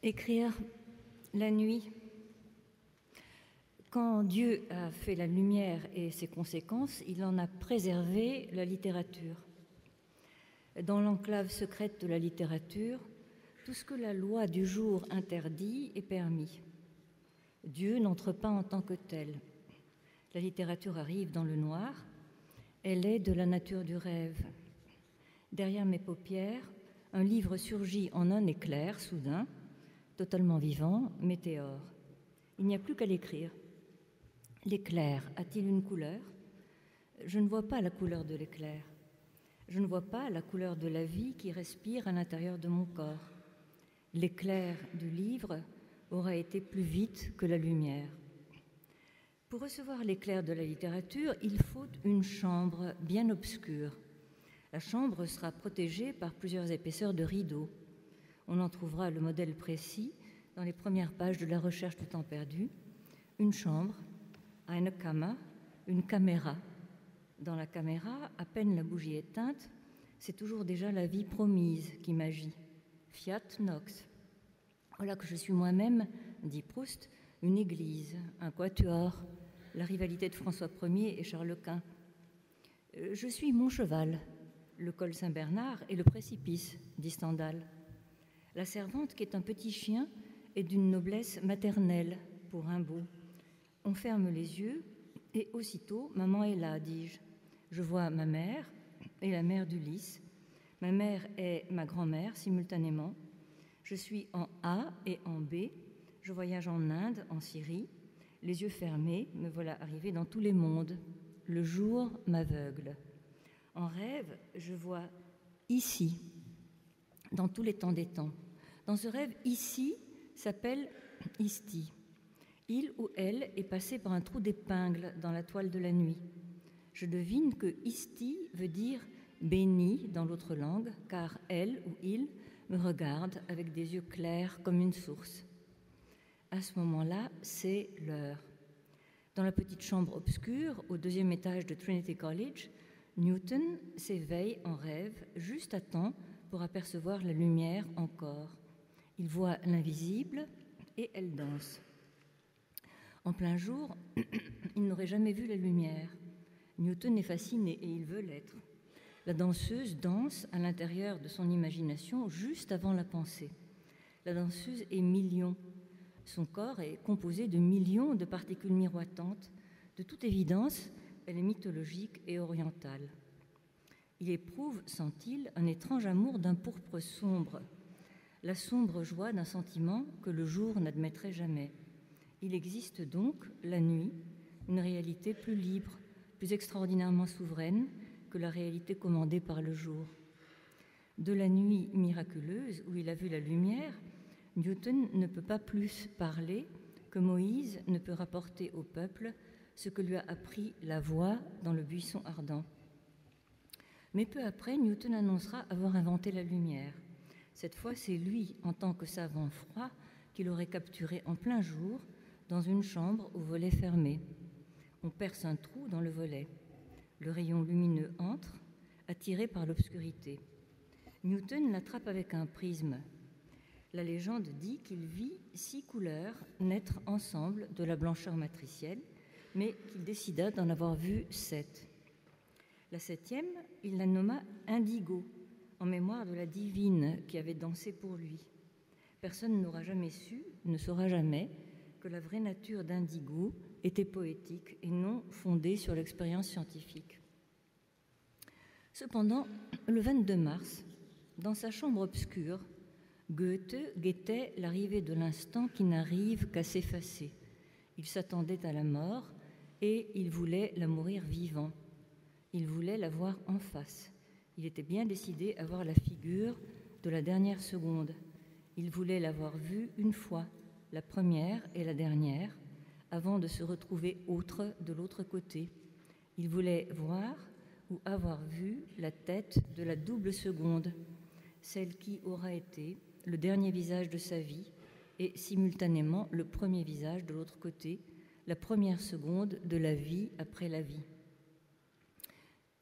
Écrire la nuit. Quand Dieu a fait la lumière et ses conséquences, il en a préservé la littérature. Dans l'enclave secrète de la littérature, tout ce que la loi du jour interdit est permis. Dieu n'entre pas en tant que tel. La littérature arrive dans le noir, elle est de la nature du rêve. Derrière mes paupières, un livre surgit en un éclair soudain, totalement vivant, météore. Il n'y a plus qu'à l'écrire. L'éclair a-t-il une couleur? Je ne vois pas la couleur de l'éclair. Je ne vois pas la couleur de la vie qui respire à l'intérieur de mon corps. L'éclair du livre aura été plus vite que la lumière. Pour recevoir l'éclair de la littérature, il faut une chambre bien obscure. La chambre sera protégée par plusieurs épaisseurs de rideaux. On en trouvera le modèle précis dans les premières pages de la recherche du temps perdu. Une chambre, eine Kammer, une caméra. Dans la caméra, à peine la bougie éteinte, c'est toujours déjà la vie promise qui m'agit. Fiat nox. Voilà que je suis moi-même, dit Proust, une église, un quatuor, la rivalité de François Ier et Charles Quint. Je suis mon cheval, le col Saint-Bernard et le précipice, dit Stendhal. La servante, qui est un petit chien, est d'une noblesse maternelle pour Rimbaud. On ferme les yeux et aussitôt, maman est là, dis-je. Je vois ma mère et la mère d'Ulysse. Ma mère est ma grand-mère simultanément. Je suis en A et en B. Je voyage en Inde, en Syrie. Les yeux fermés, me voilà arrivé dans tous les mondes. Le jour m'aveugle. En rêve, je vois ici, dans tous les temps des temps. Dans ce rêve, ici s'appelle Isti. Il ou elle est passé par un trou d'épingle dans la toile de la nuit. Je devine que Isti veut dire béni dans l'autre langue, car elle ou il me regarde avec des yeux clairs comme une source. À ce moment-là, c'est l'heure. Dans la petite chambre obscure, au 2e étage de Trinity College, Newton s'éveille en rêve juste à temps pour apercevoir la lumière encore. Il voit l'invisible et elle danse. En plein jour, il n'aurait jamais vu la lumière. Newton est fasciné et il veut l'être. La danseuse danse à l'intérieur de son imagination juste avant la pensée. La danseuse est million. Son corps est composé de millions de particules miroitantes. De toute évidence, elle est mythologique et orientale. Il éprouve, sent-il, un étrange amour d'un pourpre sombre, la sombre joie d'un sentiment que le jour n'admettrait jamais. Il existe donc, la nuit, une réalité plus libre, plus extraordinairement souveraine que la réalité commandée par le jour. De la nuit miraculeuse où il a vu la lumière, Newton ne peut pas plus parler que Moïse ne peut rapporter au peuple ce que lui a appris la voix dans le buisson ardent. Mais peu après, Newton annoncera avoir inventé la lumière. Cette fois, c'est lui, en tant que savant froid, qui l'aurait capturé en plein jour dans une chambre au volet fermé. On perce un trou dans le volet. Le rayon lumineux entre, attiré par l'obscurité. Newton l'attrape avec un prisme. La légende dit qu'il vit 6 couleurs naître ensemble de la blancheur matricielle, mais qu'il décida d'en avoir vu 7. La 7e, il la nomma indigo, en mémoire de la divine qui avait dansé pour lui. Personne n'aura jamais su, ne saura jamais, que la vraie nature d'indigo était poétique et non fondée sur l'expérience scientifique. Cependant, le 22 mars, dans sa chambre obscure, Goethe guettait l'arrivée de l'instant qui n'arrive qu'à s'effacer. Il s'attendait à la mort et il voulait la mourir vivant. Il voulait la voir en face. Il était bien décidé à voir la figure de la dernière seconde. Il voulait l'avoir vue une fois, la première et la dernière, avant de se retrouver autre de l'autre côté. Il voulait voir ou avoir vu la tête de la double seconde, celle qui aura été le dernier visage de sa vie et simultanément le premier visage de l'autre côté, la première seconde de la vie après la vie.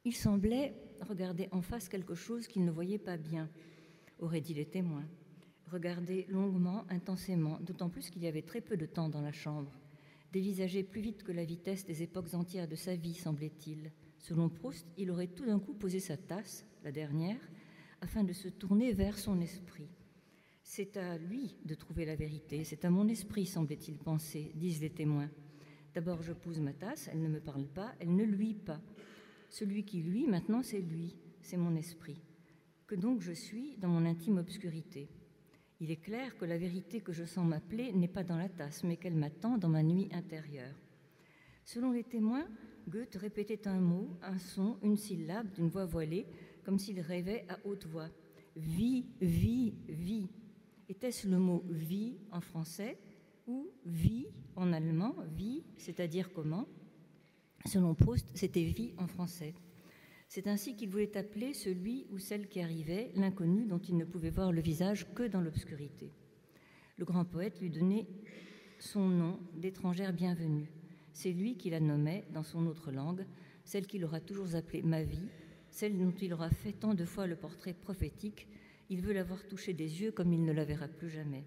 Il semblait regarder en face quelque chose qu'il ne voyait pas bien, auraient dit les témoins. regardait longuement, intensément, d'autant plus qu'il y avait très peu de temps dans la chambre. Dévisageait plus vite que la vitesse des époques entières de sa vie, semblait-il. Selon Proust, il aurait tout d'un coup posé sa tasse, la dernière, afin de se tourner vers son esprit. C'est à lui de trouver la vérité, c'est à mon esprit, semblait-il penser, disent les témoins. D'abord, je pose ma tasse, elle ne me parle pas, elle ne luit pas. Celui qui luit, maintenant, c'est lui, c'est mon esprit. Que donc je suis dans mon intime obscurité. Il est clair que la vérité que je sens m'appeler n'est pas dans la tasse, mais qu'elle m'attend dans ma nuit intérieure. Selon les témoins, Goethe répétait un mot, un son, une syllabe d'une voix voilée, comme s'il rêvait à haute voix. Vie, vie, vie. Était-ce le mot vie en français ou vie en allemand, vie, c'est-à-dire comment? Selon Proust, c'était vie en français. C'est ainsi qu'il voulait appeler celui ou celle qui arrivait, l'inconnu dont il ne pouvait voir le visage que dans l'obscurité. Le grand poète lui donnait son nom d'étrangère bienvenue. C'est lui qui la nommait dans son autre langue, celle qu'il aura toujours appelée ma vie, celle dont il aura fait tant de fois le portrait prophétique. Il veut l'avoir touchée des yeux comme il ne la verra plus jamais.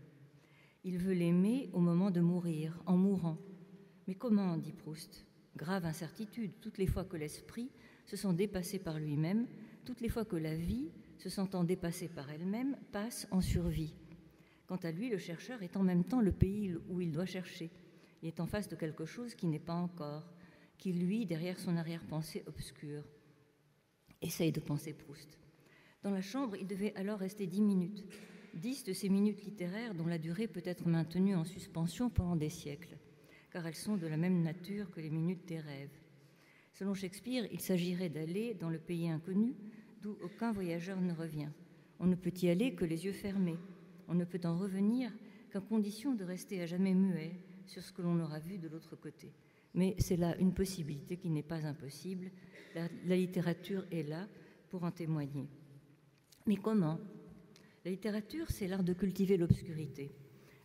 Il veut l'aimer au moment de mourir, en mourant. Mais comment, dit Proust? Grave incertitude, toutes les fois que l'esprit se sent dépassé par lui-même, toutes les fois que la vie, se sentant dépassée par elle-même, passe en survie. Quant à lui, le chercheur est en même temps le pays où il doit chercher. Il est en face de quelque chose qui n'est pas encore, qui, lui, derrière son arrière-pensée obscure. Essaye de penser Proust. Dans la chambre, il devait alors rester 10 minutes. 10 de ces minutes littéraires dont la durée peut être maintenue en suspension pendant des siècles, car elles sont de la même nature que les minutes des rêves. Selon Shakespeare, il s'agirait d'aller dans le pays inconnu, d'où aucun voyageur ne revient. On ne peut y aller que les yeux fermés. On ne peut en revenir qu'à condition de rester à jamais muet sur ce que l'on aura vu de l'autre côté. Mais c'est là une possibilité qui n'est pas impossible. La littérature est là pour en témoigner. Mais comment? La littérature, c'est l'art de cultiver l'obscurité,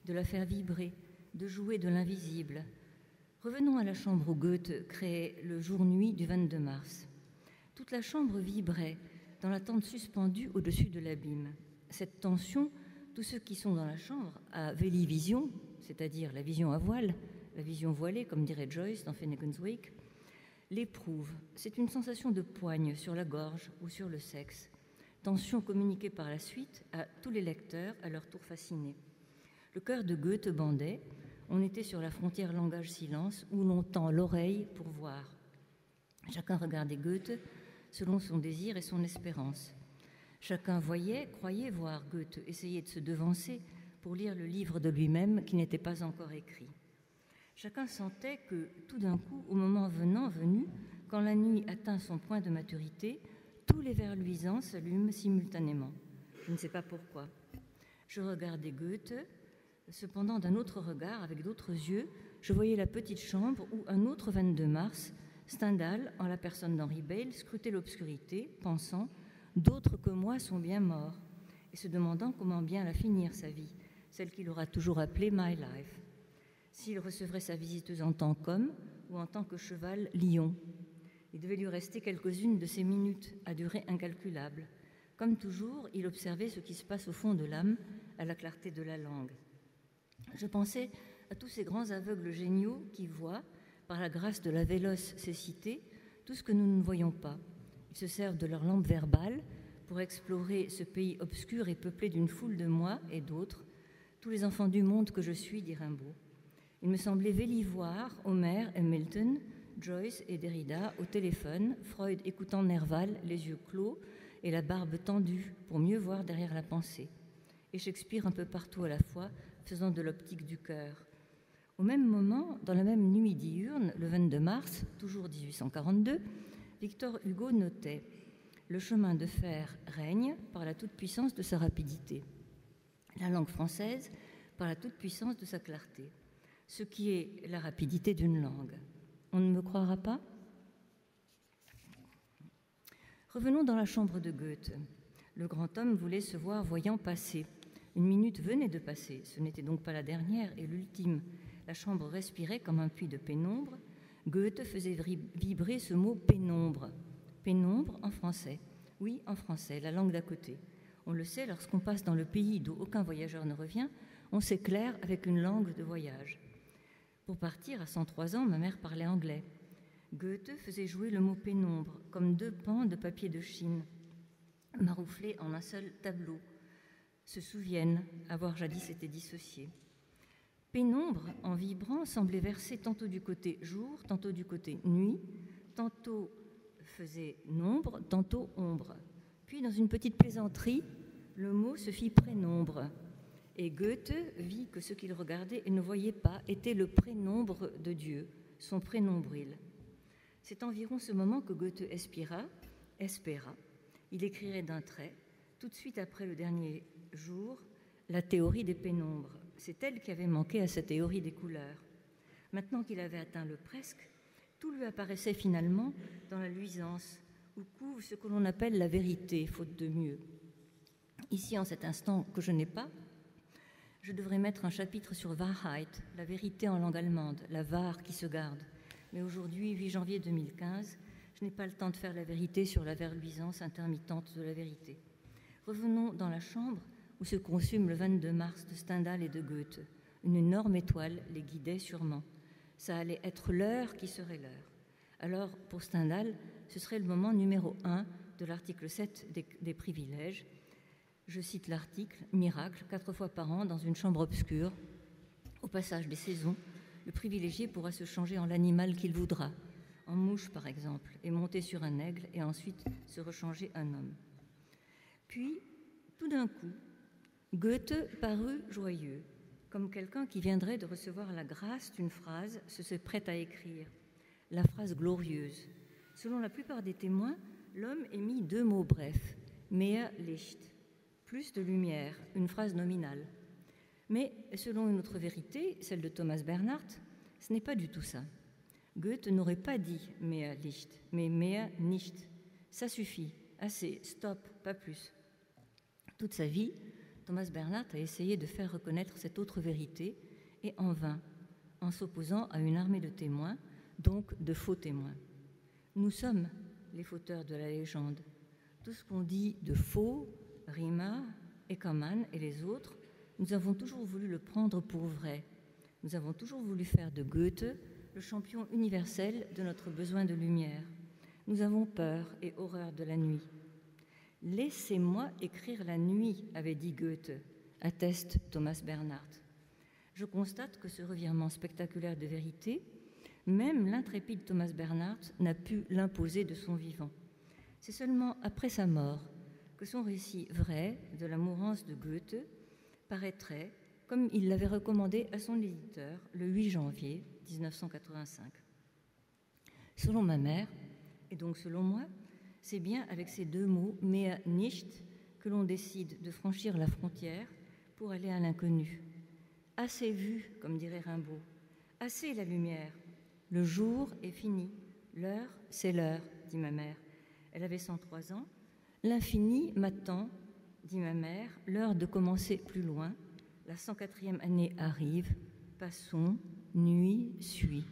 de la faire vibrer, de jouer de l'invisible. Revenons à la chambre où Goethe créait le jour-nuit du 22 mars. Toute la chambre vibrait dans la tente suspendue au-dessus de l'abîme. Cette tension, tous ceux qui sont dans la chambre à vélivision, c'est-à-dire la vision à voile, la vision voilée, comme dirait Joyce dans Finnegan's Wake, l'éprouvent. C'est une sensation de poigne sur la gorge ou sur le sexe. Tension communiquée par la suite à tous les lecteurs, à leur tour fascinés. Le cœur de Goethe bandait. On était sur la frontière langage-silence où l'on tend l'oreille pour voir. Chacun regardait Goethe selon son désir et son espérance. Chacun voyait, croyait voir Goethe essayer de se devancer pour lire le livre de lui-même qui n'était pas encore écrit. Chacun sentait que, tout d'un coup, au moment venu, quand la nuit atteint son point de maturité, tous les vers luisants s'allument simultanément. Je ne sais pas pourquoi. Je regardais Goethe. Cependant, d'un autre regard, avec d'autres yeux, je voyais la petite chambre où un autre 22 mars, Stendhal, en la personne d'Henri Bale, scrutait l'obscurité, pensant « D'autres que moi sont bien morts », et se demandant comment bien la finir, sa vie, celle qu'il aura toujours appelée « My Life ». S'il recevrait sa visiteuse en tant qu'homme ou en tant que cheval lion. Il devait lui rester quelques-unes de ces minutes à durée incalculable. Comme toujours, il observait ce qui se passe au fond de l'âme, à la clarté de la langue. Je pensais à tous ces grands aveugles géniaux qui voient, par la grâce de la véloce cécité, tout ce que nous ne voyons pas. Ils se servent de leur lampe verbale pour explorer ce pays obscur et peuplé d'une foule de moi et d'autres, tous les enfants du monde que je suis, dit Rimbaud. Il me semblait voir Homère et Milton, Joyce et Derrida au téléphone, Freud écoutant Nerval, les yeux clos et la barbe tendue pour mieux voir derrière la pensée, et Shakespeare un peu partout à la fois, faisant de l'optique du cœur. Au même moment, dans la même nuit diurne, le 22 mars, toujours 1842, Victor Hugo notait « Le chemin de fer règne par la toute-puissance de sa rapidité, la langue française par la toute-puissance de sa clarté, ce qui est la rapidité d'une langue. » On ne me croira pas? Revenons dans la chambre de Goethe. Le grand homme voulait se voir voyant passer. Une minute venait de passer, ce n'était donc pas la dernière et l'ultime. La chambre respirait comme un puits de pénombre. Goethe faisait vibrer ce mot pénombre. Pénombre en français. Oui, en français, la langue d'à côté. On le sait, lorsqu'on passe dans le pays d'où aucun voyageur ne revient, on s'éclaire avec une langue de voyage. Pour partir, à 103 ans, ma mère parlait anglais. Goethe faisait jouer le mot pénombre, comme 2 pans de papier de Chine, marouflés en un seul tableau, se souviennent avoir jadis été dissociés. Pénombre, en vibrant, semblait verser tantôt du côté jour, tantôt du côté nuit, tantôt faisait nombre, tantôt ombre. Puis, dans une petite plaisanterie, le mot se fit prénombre. Et Goethe vit que ce qu'il regardait et ne voyait pas était le prénombre de Dieu, son prénombril. C'est environ ce moment que Goethe espéra. Il écrirait d'un trait, tout de suite après le dernier jour, la théorie des pénombres. C'est elle qui avait manqué à sa théorie des couleurs. Maintenant qu'il avait atteint le presque, tout lui apparaissait finalement dans la luisance, où couve ce que l'on appelle la vérité, faute de mieux. Ici, en cet instant que je n'ai pas, je devrais mettre un chapitre sur Wahrheit, la vérité en langue allemande, la Wahr qui se garde. Mais aujourd'hui, 8 janvier 2015, je n'ai pas le temps de faire la vérité sur la verluisance intermittente de la vérité. Revenons dans la chambre où se consume le 22 mars de Stendhal et de Goethe. Une énorme étoile les guidait sûrement. Ça allait être l'heure qui serait l'heure. Alors, pour Stendhal, ce serait le moment numéro 1 de l'article 7 des privilèges. Je cite l'article « Miracle, 4 fois par an, dans une chambre obscure. Au passage des saisons, le privilégié pourra se changer en l'animal qu'il voudra, en mouche par exemple, et monter sur un aigle, et ensuite se rechanger un homme. » Puis, tout d'un coup, Goethe parut joyeux, comme quelqu'un qui viendrait de recevoir la grâce d'une phrase se prête à écrire, la phrase glorieuse. Selon la plupart des témoins, l'homme émit 2 mots brefs, mehr Licht, plus de lumière, une phrase nominale. Mais selon une autre vérité, celle de Thomas Bernhardt, ce n'est pas du tout ça. Goethe n'aurait pas dit mehr Licht, mais mehr nicht. Ça suffit, assez, stop, pas plus. Toute sa vie, Thomas Bernhardt a essayé de faire reconnaître cette autre vérité, et en vain, en s'opposant à une armée de témoins, donc de faux témoins. Nous sommes les fauteurs de la légende. Tout ce qu'on dit de faux, Riemann, Eckermann et les autres, nous avons toujours voulu le prendre pour vrai. Nous avons toujours voulu faire de Goethe le champion universel de notre besoin de lumière. Nous avons peur et horreur de la nuit. « Laissez-moi écrire la nuit », avait dit Goethe, atteste Thomas Bernhardt. Je constate que ce revirement spectaculaire de vérité, même l'intrépide Thomas Bernhardt n'a pu l'imposer de son vivant. C'est seulement après sa mort que son récit vrai de la mourance de Goethe paraîtrait, comme il l'avait recommandé à son éditeur le 8 janvier 1985. Selon ma mère, et donc selon moi, c'est bien avec ces 2 mots, mehr nicht, que l'on décide de franchir la frontière pour aller à l'inconnu. Assez vu, comme dirait Rimbaud. Assez la lumière. Le jour est fini. L'heure, c'est l'heure, dit ma mère. Elle avait 103 ans. L'infini m'attend, dit ma mère. L'heure de commencer plus loin. La 104e année arrive. Passons, nuit suit.